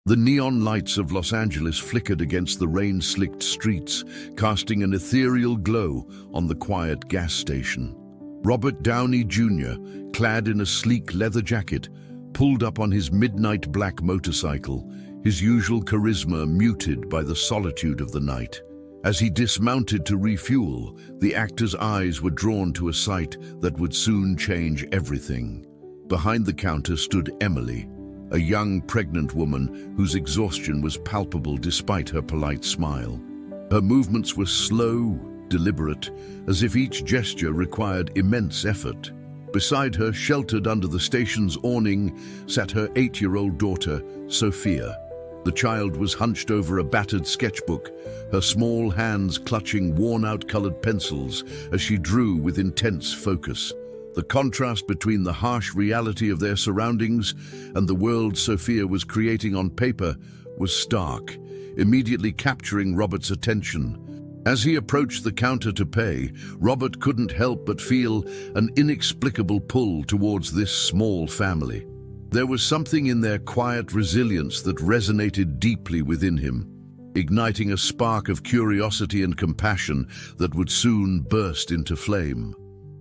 The neon lights of Los Angeles flickered against the rain-slicked streets, casting an ethereal glow on the quiet gas station. Robert Downey Jr., clad in a sleek leather jacket, pulled up on his midnight black motorcycle, his usual charisma muted by the solitude of the night. As he dismounted to refuel, the actor's eyes were drawn to a sight that would soon change everything. Behind the counter stood Emily, a young pregnant woman whose exhaustion was palpable despite her polite smile. Her movements were slow, deliberate, as if each gesture required immense effort. Beside her, sheltered under the station's awning, sat her 8-year-old daughter, Sophia. The child was hunched over a battered sketchbook, her small hands clutching worn-out colored pencils as she drew with intense focus. The contrast between the harsh reality of their surroundings and the world Sophia was creating on paper was stark, immediately capturing Robert's attention. As he approached the counter to pay, Robert couldn't help but feel an inexplicable pull towards this small family. There was something in their quiet resilience that resonated deeply within him, igniting a spark of curiosity and compassion that would soon burst into flame.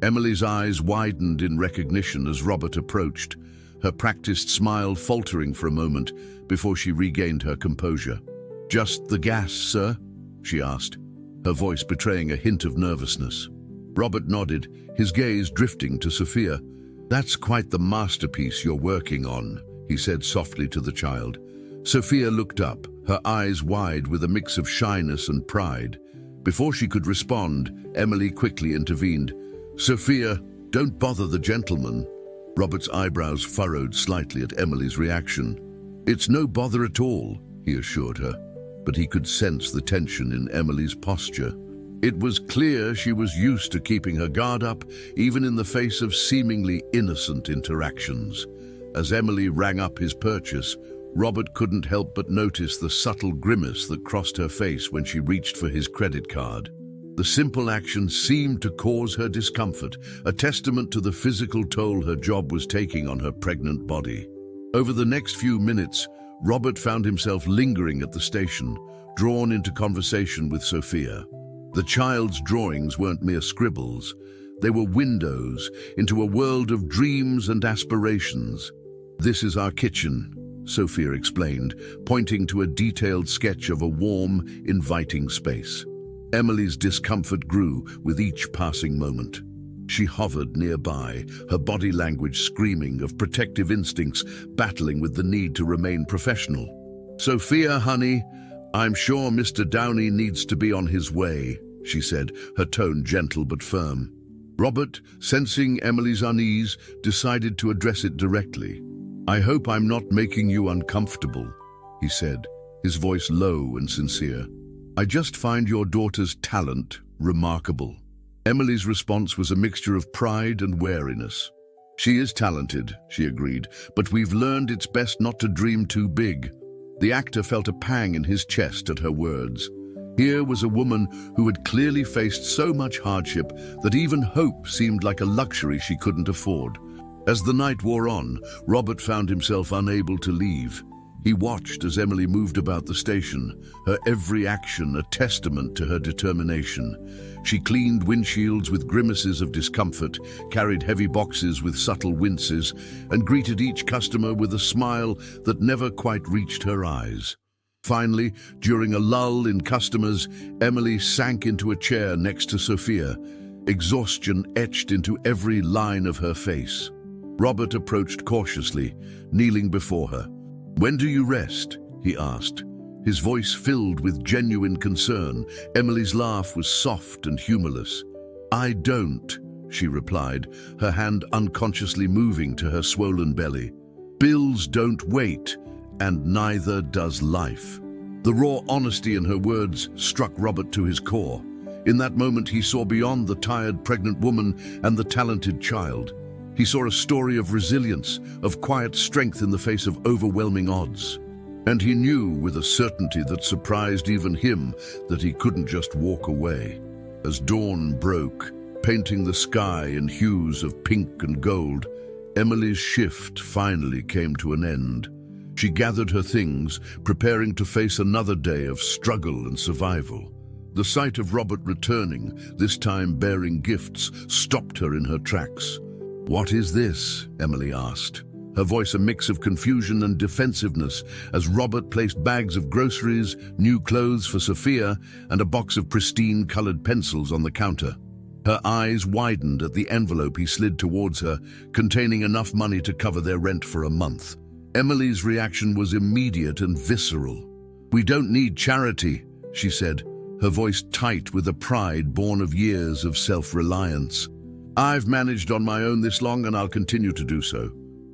Emily's eyes widened in recognition as Robert approached, her practiced smile faltering for a moment before she regained her composure. "Just the gas, sir?" she asked, her voice betraying a hint of nervousness. Robert nodded, his gaze drifting to Sophia. "That's quite the masterpiece you're working on," he said softly to the child. Sophia looked up, her eyes wide with a mix of shyness and pride. Before she could respond, Emily quickly intervened. "Sophia, don't bother the gentleman." Robert's eyebrows furrowed slightly at Emily's reaction. "It's no bother at all," he assured her, but he could sense the tension in Emily's posture. It was clear she was used to keeping her guard up, even in the face of seemingly innocent interactions. As Emily rang up his purchase, Robert couldn't help but notice the subtle grimace that crossed her face when she reached for his credit card. The simple action seemed to cause her discomfort, a testament to the physical toll her job was taking on her pregnant body. Over the next few minutes, Robert found himself lingering at the station, drawn into conversation with Sophia. The child's drawings weren't mere scribbles. They were windows into a world of dreams and aspirations. "This is our kitchen," Sophia explained, pointing to a detailed sketch of a warm, inviting space. Emily's discomfort grew with each passing moment. She hovered nearby, her body language screaming of protective instincts battling with the need to remain professional. "Sophia, honey, I'm sure Mr. Downey needs to be on his way," she said, her tone gentle but firm. Robert, sensing Emily's unease, decided to address it directly. "I hope I'm not making you uncomfortable," he said, his voice low and sincere. "I just find your daughter's talent remarkable." Emily's response was a mixture of pride and wariness. "She is talented," she agreed, "but we've learned it's best not to dream too big." The actor felt a pang in his chest at her words. Here was a woman who had clearly faced so much hardship that even hope seemed like a luxury she couldn't afford. As the night wore on, Robert found himself unable to leave. He watched as Emily moved about the station, her every action a testament to her determination. She cleaned windshields with grimaces of discomfort, carried heavy boxes with subtle winces, and greeted each customer with a smile that never quite reached her eyes. Finally, during a lull in customers, Emily sank into a chair next to Sophia, exhaustion etched into every line of her face. Robert approached cautiously, kneeling before her. "When do you rest?" he asked, his voice filled with genuine concern. Emily's laugh was soft and humorless. "I don't," she replied, her hand unconsciously moving to her swollen belly. "Bills don't wait, and neither does life." The raw honesty in her words struck Robert to his core. In that moment, he saw beyond the tired pregnant woman and the talented child. He saw a story of resilience, of quiet strength in the face of overwhelming odds. And he knew with a certainty that surprised even him that he couldn't just walk away. As dawn broke, painting the sky in hues of pink and gold, Emily's shift finally came to an end. She gathered her things, preparing to face another day of struggle and survival. The sight of Robert returning, this time bearing gifts, stopped her in her tracks. "What is this?" Emily asked, her voice a mix of confusion and defensiveness as Robert placed bags of groceries, new clothes for Sophia, and a box of pristine colored pencils on the counter. Her eyes widened at the envelope he slid towards her, containing enough money to cover their rent for a month. Emily's reaction was immediate and visceral. "We don't need charity," she said, her voice tight with a pride born of years of self-reliance. "I've managed on my own this long, and I'll continue to do so."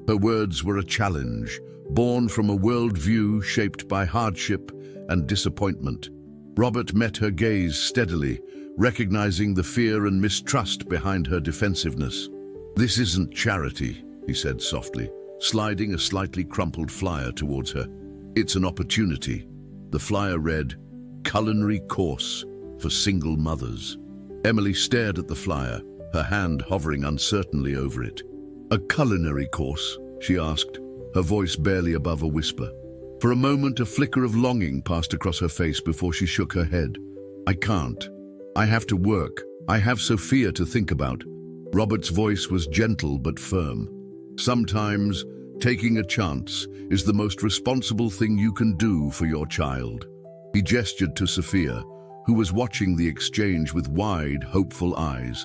Her words were a challenge, born from a worldview shaped by hardship and disappointment. Robert met her gaze steadily, recognizing the fear and mistrust behind her defensiveness. "This isn't charity," he said softly, sliding a slightly crumpled flyer towards her. "It's an opportunity." The flyer read, "Culinary course for single mothers." Emily stared at the flyer, her hand hovering uncertainly over it. "A culinary course?" she asked, her voice barely above a whisper. For a moment, a flicker of longing passed across her face before she shook her head. "I can't. I have to work. I have Sophia to think about." Robert's voice was gentle but firm. "Sometimes, taking a chance is the most responsible thing you can do for your child." He gestured to Sophia, who was watching the exchange with wide, hopeful eyes.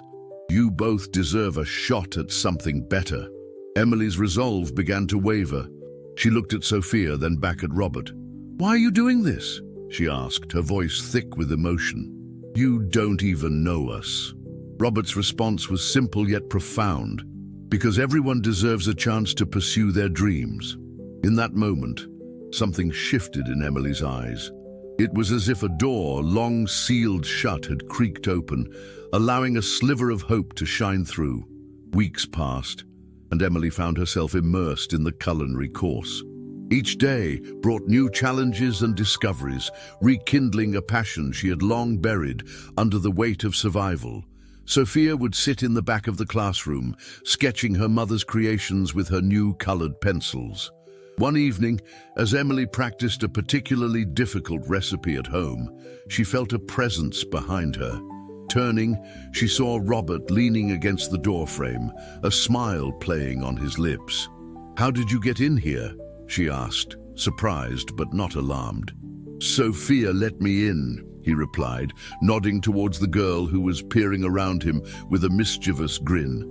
"You both deserve a shot at something better." Emily's resolve began to waver. She looked at Sophia, then back at Robert. "Why are you doing this?" she asked, her voice thick with emotion. "You don't even know us." Robert's response was simple yet profound. "Because everyone deserves a chance to pursue their dreams." In that moment, something shifted in Emily's eyes. It was as if a door, long sealed shut, had creaked open, allowing a sliver of hope to shine through. Weeks passed, and Emily found herself immersed in the culinary course. Each day brought new challenges and discoveries, rekindling a passion she had long buried under the weight of survival. Sophia would sit in the back of the classroom, sketching her mother's creations with her new colored pencils. One evening, as Emily practiced a particularly difficult recipe at home, she felt a presence behind her. Turning, she saw Robert leaning against the doorframe, a smile playing on his lips. "How did you get in here?" she asked, surprised but not alarmed. "Sophia let me in," he replied, nodding towards the girl who was peering around him with a mischievous grin.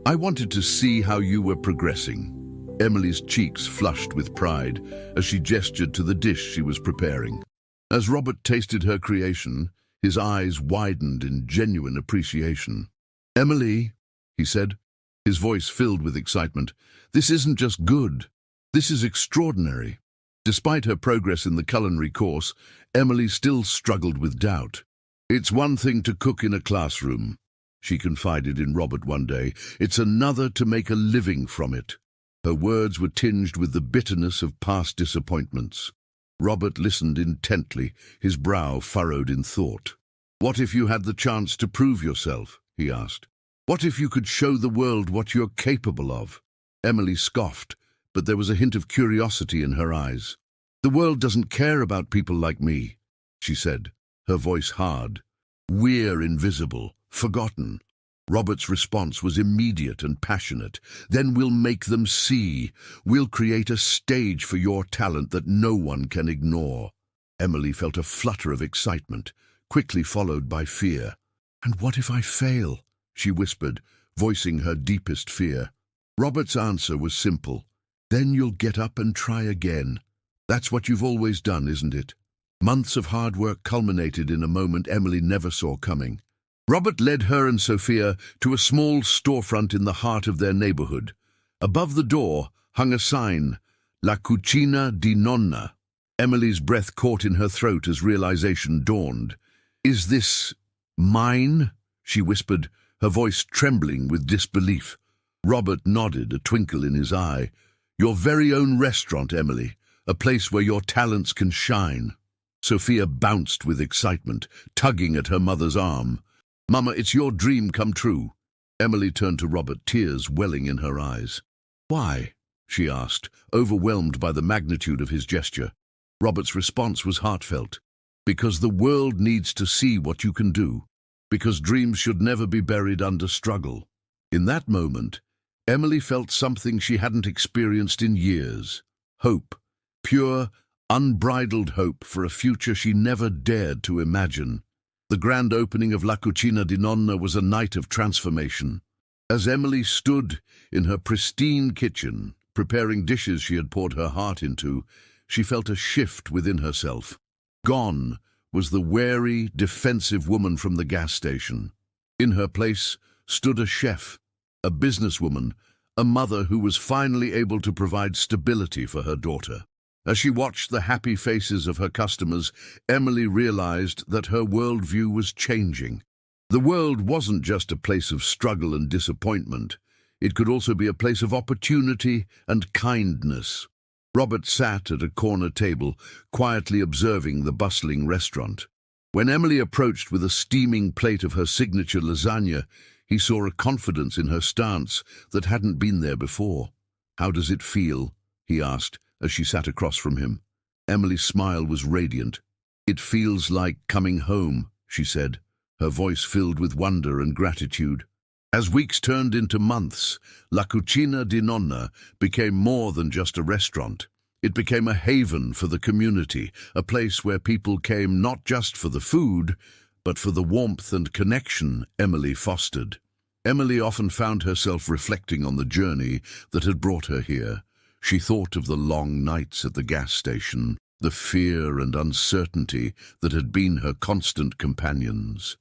"I wanted to see how you were progressing." Emily's cheeks flushed with pride as she gestured to the dish she was preparing. As Robert tasted her creation, his eyes widened in genuine appreciation. "Emily," he said, his voice filled with excitement, "this isn't just good. This is extraordinary." Despite her progress in the culinary course, Emily still struggled with doubt. "It's one thing to cook in a classroom," she confided in Robert one day. "It's another to make a living from it." Her words were tinged with the bitterness of past disappointments. Robert listened intently, his brow furrowed in thought. "What if you had the chance to prove yourself?" he asked. "What if you could show the world what you're capable of?" Emily scoffed, but there was a hint of curiosity in her eyes. "The world doesn't care about people like me," she said, her voice hard. "We're invisible, forgotten." Robert's response was immediate and passionate. "Then we'll make them see. We'll create a stage for your talent that no one can ignore." Emily felt a flutter of excitement, quickly followed by fear. "And what if I fail?" she whispered, voicing her deepest fear. Robert's answer was simple. "Then you'll get up and try again. That's what you've always done, isn't it?" Months of hard work culminated in a moment Emily never saw coming. Robert led her and Sophia to a small storefront in the heart of their neighborhood. Above the door hung a sign, "La Cucina di Nonna." Emily's breath caught in her throat as realization dawned. "Is this mine?" she whispered, her voice trembling with disbelief. Robert nodded, a twinkle in his eye. "Your very own restaurant, Emily, a place where your talents can shine." Sophia bounced with excitement, tugging at her mother's arm. "Mama, it's your dream come true." Emily turned to Robert, tears welling in her eyes. "Why?" she asked, overwhelmed by the magnitude of his gesture. Robert's response was heartfelt. Because the world needs to see what you can do. Because dreams should never be buried under struggle. In that moment, Emily felt something she hadn't experienced in years. Hope. Pure, unbridled hope for a future she never dared to imagine. The grand opening of La Cucina di Nonna was a night of transformation. As Emily stood in her pristine kitchen, preparing dishes she had poured her heart into, she felt a shift within herself. Gone was the wary, defensive woman from the gas station. In her place stood a chef, a businesswoman, a mother who was finally able to provide stability for her daughter. As she watched the happy faces of her customers, Emily realized that her worldview was changing. The world wasn't just a place of struggle and disappointment. It could also be a place of opportunity and kindness. Robert sat at a corner table, quietly observing the bustling restaurant. When Emily approached with a steaming plate of her signature lasagna, he saw a confidence in her stance that hadn't been there before. "How does it feel?" he asked, as she sat across from him. Emily's smile was radiant. "It feels like coming home," she said, her voice filled with wonder and gratitude. As weeks turned into months, La Cucina di Nonna became more than just a restaurant. It became a haven for the community, a place where people came not just for the food, but for the warmth and connection Emily fostered. Emily often found herself reflecting on the journey that had brought her here. She thought of the long nights at the gas station, the fear and uncertainty that had been her constant companions.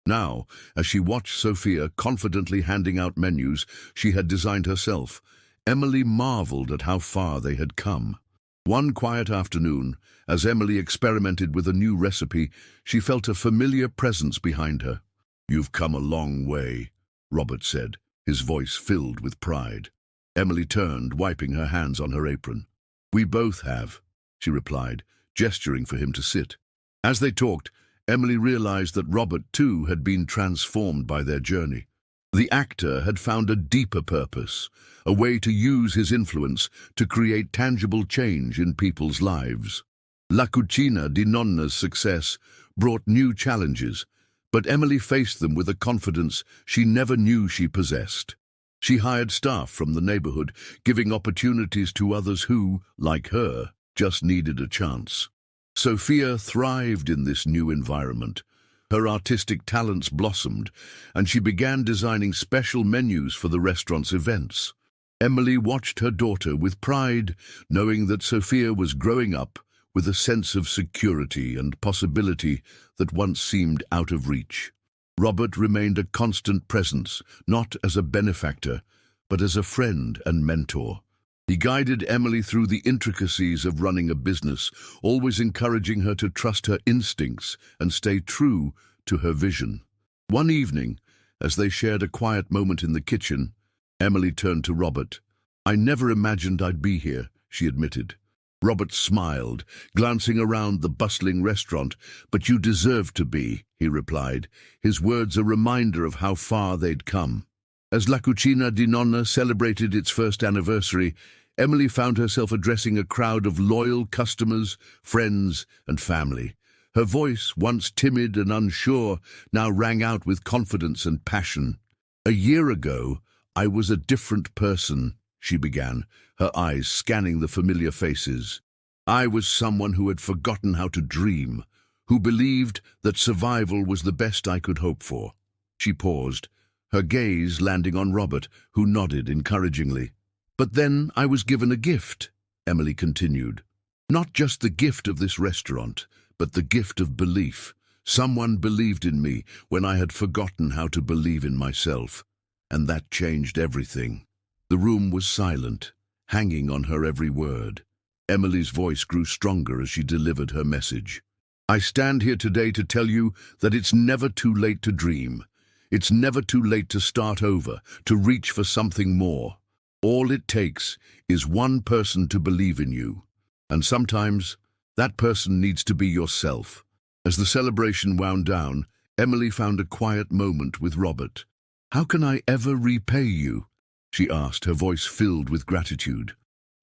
Now, as she watched Sophia confidently handing out menus she had designed herself, Emily marveled at how far they had come. One quiet afternoon, as Emily experimented with a new recipe, she felt a familiar presence behind her. "You've come a long way," Robert said, his voice filled with pride. Emily turned, wiping her hands on her apron. "We both have," she replied, gesturing for him to sit. As they talked, Emily realized that Robert, too, had been transformed by their journey. The actor had found a deeper purpose, a way to use his influence to create tangible change in people's lives. La Cucina di Nonna's success brought new challenges, but Emily faced them with a confidence she never knew she possessed. She hired staff from the neighborhood, giving opportunities to others who, like her, just needed a chance. Sophia thrived in this new environment. Her artistic talents blossomed, and she began designing special menus for the restaurant's events. Emily watched her daughter with pride, knowing that Sophia was growing up with a sense of security and possibility that once seemed out of reach. Robert remained a constant presence, not as a benefactor, but as a friend and mentor. He guided Emily through the intricacies of running a business, always encouraging her to trust her instincts and stay true to her vision. One evening, as they shared a quiet moment in the kitchen, Emily turned to Robert. "I never imagined I'd be here," she admitted. Robert smiled, glancing around the bustling restaurant. "But you deserve to be," he replied, his words a reminder of how far they'd come. As La Cucina di Nonna celebrated its first anniversary, Emily found herself addressing a crowd of loyal customers, friends, and family. Her voice, once timid and unsure, now rang out with confidence and passion. "A year ago, I was a different person," she began, her eyes scanning the familiar faces. "I was someone who had forgotten how to dream, who believed that survival was the best I could hope for." She paused, her gaze landing on Robert, who nodded encouragingly. "But then I was given a gift," Emily continued. "Not just the gift of this restaurant, but the gift of belief. Someone believed in me when I had forgotten how to believe in myself. And that changed everything." The room was silent, hanging on her every word. Emily's voice grew stronger as she delivered her message. "I stand here today to tell you that it's never too late to dream. It's never too late to start over, to reach for something more. All it takes is one person to believe in you. And sometimes, that person needs to be yourself." As the celebration wound down, Emily found a quiet moment with Robert. "How can I ever repay you?" she asked, her voice filled with gratitude.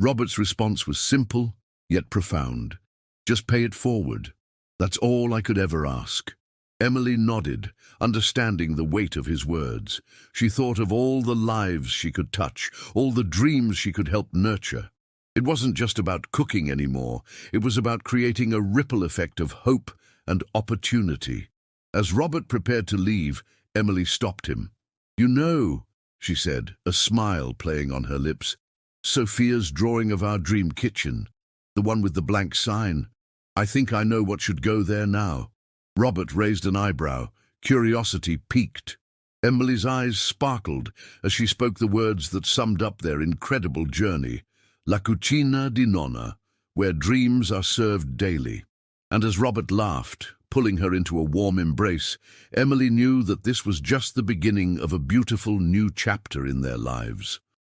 Robert's response was simple, yet profound. Just pay it forward. That's all I could ever ask. Emily nodded, understanding the weight of his words. She thought of all the lives she could touch, all the dreams she could help nurture. It wasn't just about cooking anymore. It was about creating a ripple effect of hope and opportunity. As Robert prepared to leave, Emily stopped him. "You know," she said, a smile playing on her lips, "Sophia's drawing of our dream kitchen, the one with the blank sign. I think I know what should go there now." Robert raised an eyebrow. Curiosity piqued. Emily's eyes sparkled as she spoke the words that summed up their incredible journey. La cucina di nonna, where dreams are served daily. And as Robert laughed, pulling her into a warm embrace, Emily knew that this was just the beginning of a beautiful new chapter in their lives.